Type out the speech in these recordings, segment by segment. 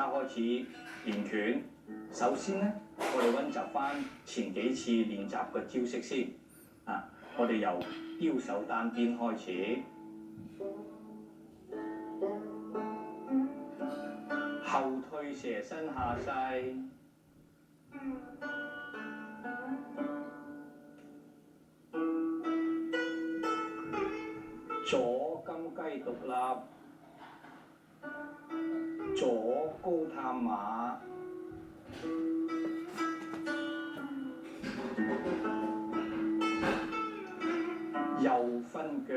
家開始練拳。首先咧，我哋溫習翻前幾次練習嘅招式先。我哋由丟手單邊開始，後退蛇身下勢，左金雞獨立，左高探馬，右分腳，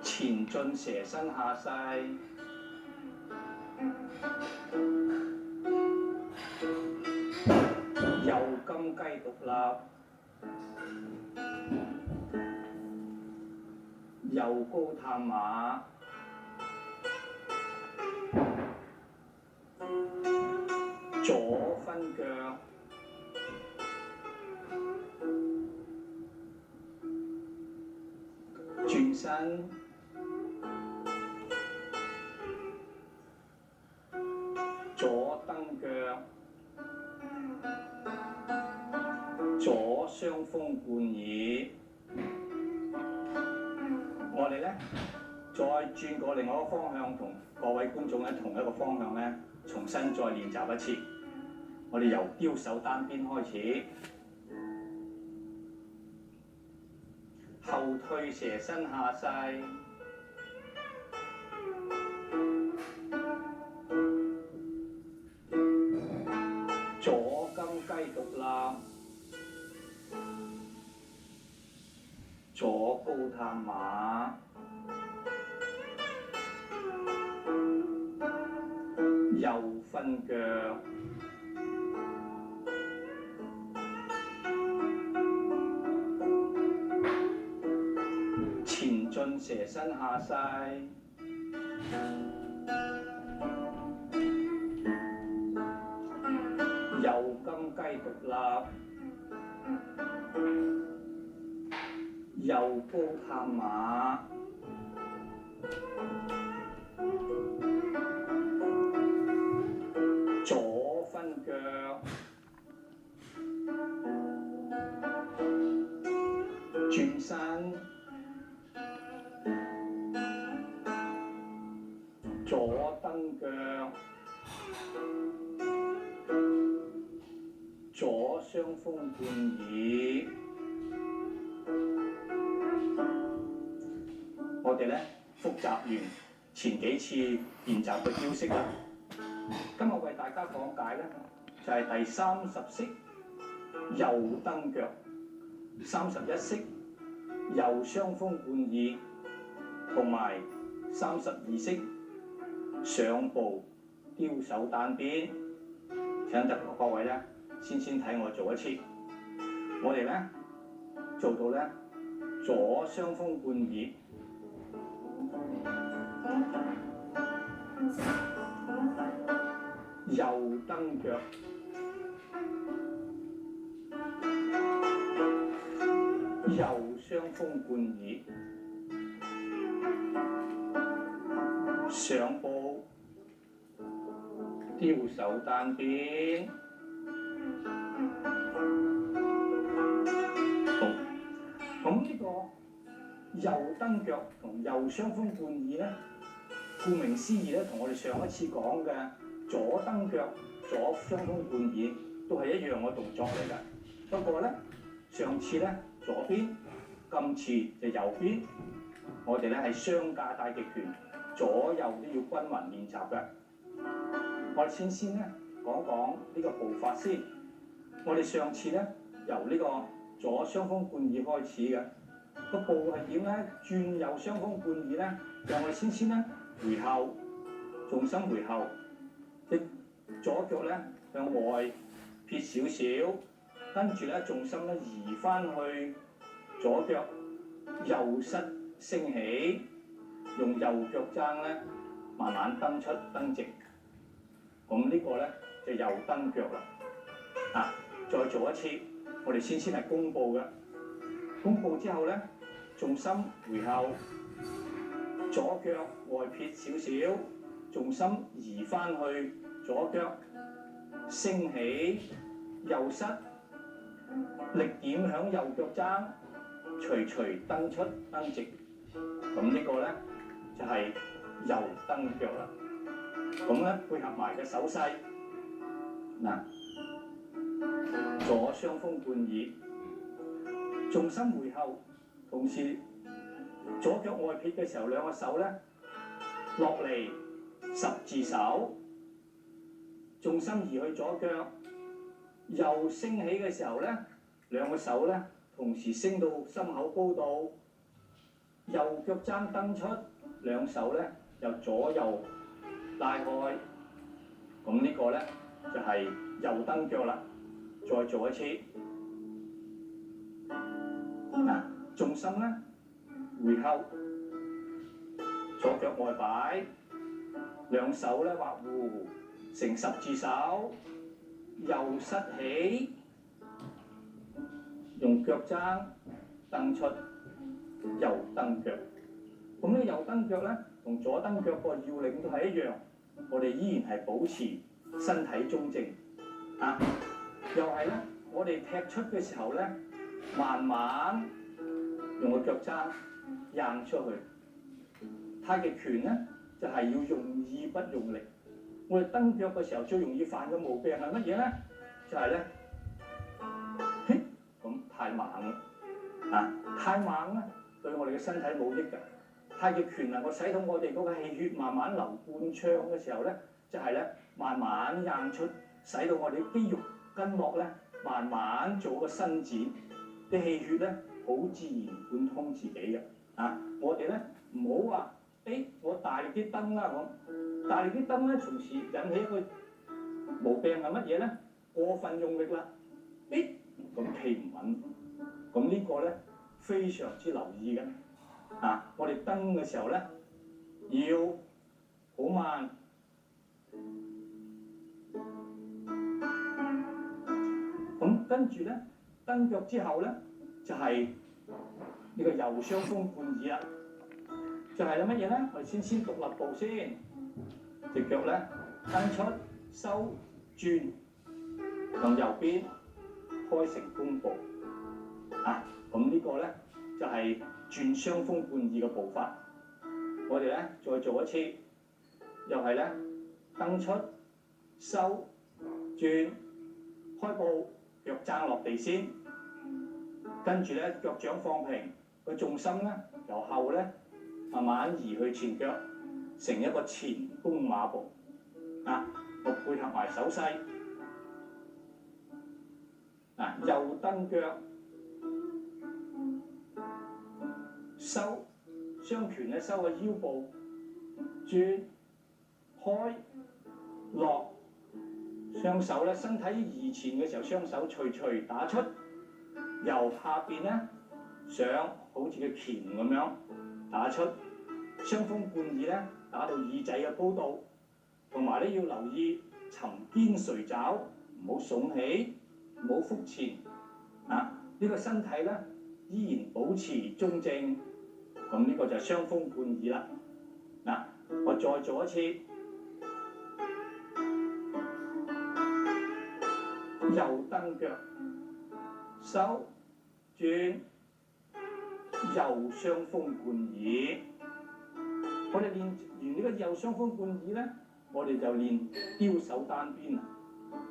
前進蛇身下勢，右金雞獨立，右高探馬，左分腳，轉身，左蹬腳，左雙風貫耳。我哋咧再轉過另外一個方向，同各位觀眾咧同一個方向咧，重新再練習一次。我哋由丟手單邊開始，後退蛇身下勢，左金雞獨立，左高探馬，右分腳，前進蛇身下勢，右金雞獨立，右高探馬，左分腳，轉身，左蹬腳，左雙風貫耳。我哋咧複習完前幾次練習嘅招式啦。今日為大家講解咧就係第30式右蹬腳，31式右雙風貫耳，同埋32式上步丟手單邊。請各位咧先睇我做一次。我哋咧做到咧左雙風貫耳，右蹬腳，右雙風貫耳，上步丟手單邊。好，咁呢個右蹬腳同右雙風貫耳咧，顧名思義咧，同我哋上一次講嘅左蹬腳、左雙風貫耳都係一樣嘅動作嚟嘅。不過咧，上次咧左邊，今次就右邊。我哋咧係雙架太極拳，左右都要均勻練習嘅。我哋先咧講講呢個步法先。我哋上次咧由呢個左雙風貫耳開始嘅，個步係點咧？轉右雙風貫耳咧，就我哋先咧回後，重心回後，隻左腳咧向外撇少少，跟住咧重心咧移翻去左腳右膝升起，用右腳踭咧慢慢蹬出蹬直。咁呢個咧就右蹬腳啦。再做一次，我哋先係弓步嘅。弓步之後咧，重心回後，左腳外撇少少，重心移翻去左腳，升起右膝，力點響右腳踭，徐徐蹬出蹬直。咁呢個咧就係右蹬腳啦。咁咧配合埋嘅手勢，嗱，左雙風貫耳，重心回後，同時左腳外撇嘅時候，兩個手咧落嚟十字手，重心移去左腳，右升起嘅時候咧，兩個手咧同時升到心口高度，右腳踭蹬出，兩手咧由左右拉開，咁呢個咧就係右蹬腳啦。再做一次，嗱，重心咧回後，左腳外擺，兩手咧畫弧成十字手，右膝起，用腳踭蹬出右蹬腳。咁呢右蹬腳咧同左蹬腳個要領都係一樣，我哋依然係保持身體中正啊。又係咧，我哋踢出嘅時候咧，慢慢用個腳踭掟出去。太極拳咧就係要用意不用力。我哋蹬腳嘅時候最容易犯嘅毛病係乜嘢咧？就係咧，咁太猛啦，啊，太猛咧對我哋嘅身體冇益㗎。太極拳能夠使到我哋嗰個氣血慢慢流貫暢嘅時候咧，就係咧慢慢掟出，使到我哋肌肉筋膜咧慢慢做個伸展，啲氣血咧好自然貫通自己嘅。啊，我哋咧唔好話，我大力啲蹬啦咁，大力啲蹬咧，從時引起一個毛病係乜嘢咧？過分用力啦，咁企唔穩，咁呢個咧非常之留意嘅。啊，我哋蹬嘅時候咧要好慢。咁跟住咧，蹬腳之後咧，就係呢個右雙風貫耳啦。就係乜嘢咧？我哋先獨立步先，隻腳咧蹬出、收、轉，向右邊開成弓步。啊，咁呢個咧就係轉雙風貫耳嘅步法。我哋咧再做一次，又係咧蹬出、收、轉、開步。腳踭落地先，跟住咧腳掌放平，個重心咧由後咧慢慢移去前腳，成一個前弓馬步。啊，我配合埋手勢，啊，右蹬腳，收，雙拳咧收個腰部，轉，開，落。雙手咧，身體移前嘅時候，雙手徐徐打出，由下邊咧上，好似個鉗咁樣打出。雙風貫耳咧，打到耳仔嘅高度，同埋咧要留意沉肩垂爪，唔好聳起，唔好腹前。啊，呢個身體咧依然保持中正。咁呢個就係雙風貫耳啦。嗱，我再做一次。右蹬腳，收，轉，右雙風貫耳。我哋練完呢個右雙風貫耳咧，我哋就練丟手單邊啦。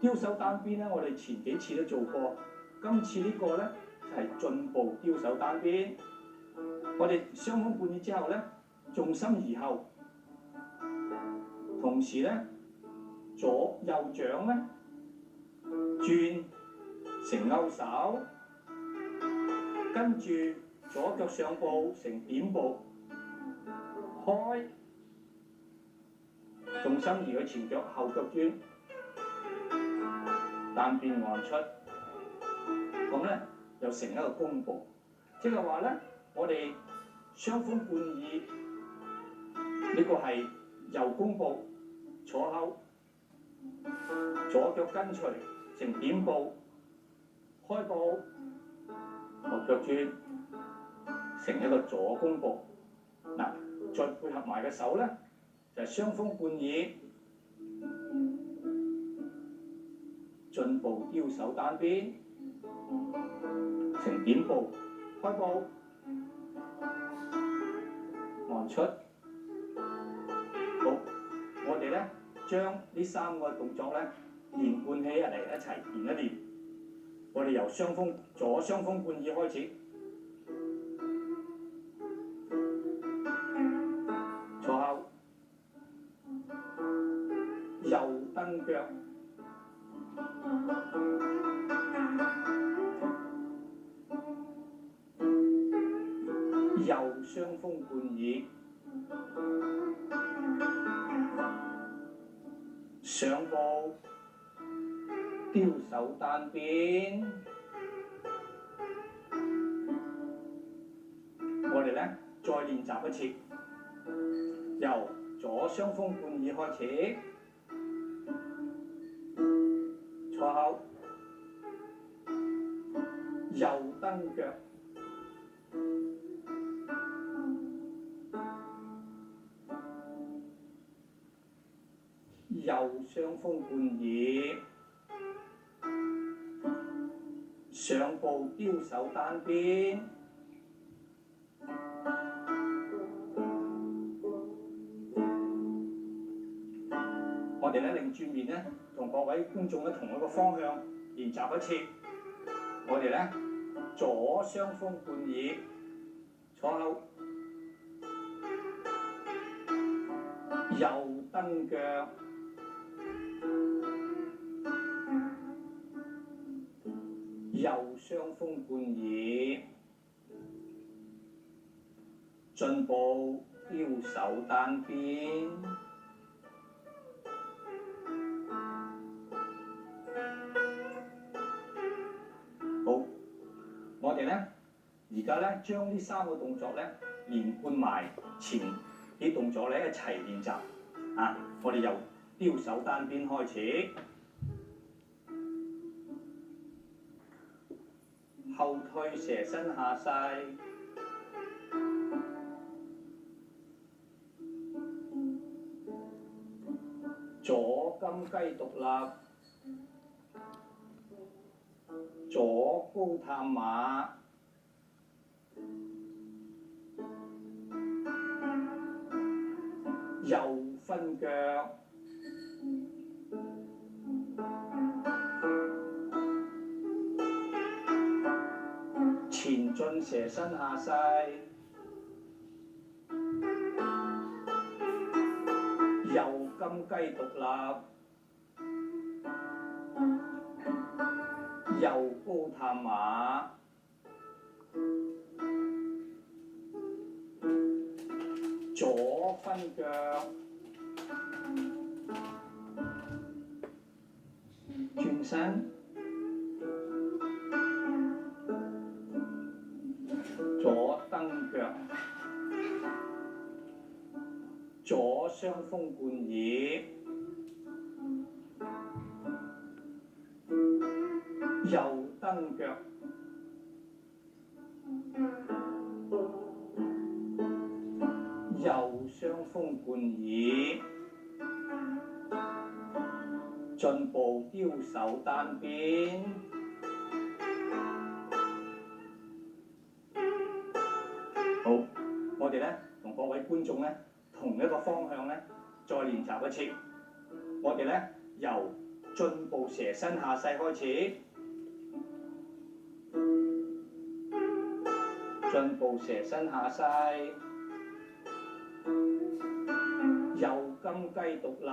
丟手單邊咧，我哋前幾次都做過，今次呢個咧就係進步丟手單邊。我哋雙風貫耳之後咧，重心移後，同時咧左右掌咧轉成勾手，跟住左腳上步成點步，開，重心移去前腳，後腳轉，單邊按出，咁咧又成一個弓步。即係話咧，我哋雙風貫耳呢個係右弓步，坐後，左腳跟隨成點步，開步，後腳轉，成一個左弓步。嗱，再配合埋個手咧，就係雙風貫耳，進步丟手單邊，成點步，開步，按出。好，我哋咧將呢3個動作咧連貫起嚟一齊練一練。我哋由左雙風貫耳開始，坐後，右蹬腳，右雙風貫耳，上步，丟手單邊。我哋咧再練習一次，由左雙風貫耳開始，坐後，右蹬腳，右雙風貫耳，上步丟手單邊。我哋咧擰轉面咧，同各位觀眾咧同一個方向練習一次。我哋咧左雙風貫耳，坐後，右蹬腳，右雙風貫耳，進步丟手單邊。好，我哋咧而家咧將呢3個動作咧連貫埋前啲動作咧一齊練習。我哋由丟手單邊開始，後退蛇身下勢，左金雞獨立，左高探馬，右分腳，前進蛇身下勢，右金雞獨立，右高探馬，左分腳，轉身，左蹬腳，左雙風貫耳，右蹬腳，右雙風貫耳，進步丟手單邊。好，我哋咧同各位觀眾咧同一個方向咧再練習一次。我哋咧由進步蛇身下勢開始，進步蛇身下勢，右金雞獨立，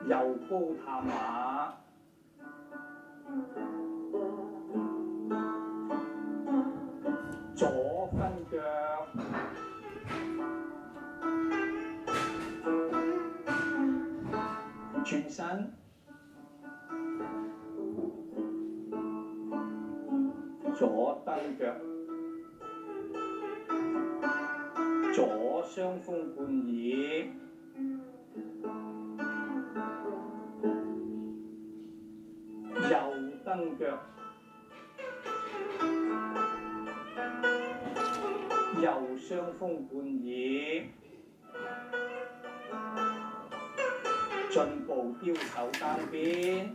右高探馬，左分腳，轉身，左蹬腳，左雙風貫耳，右蹬腳，右雙風貫耳，進步刁手單邊。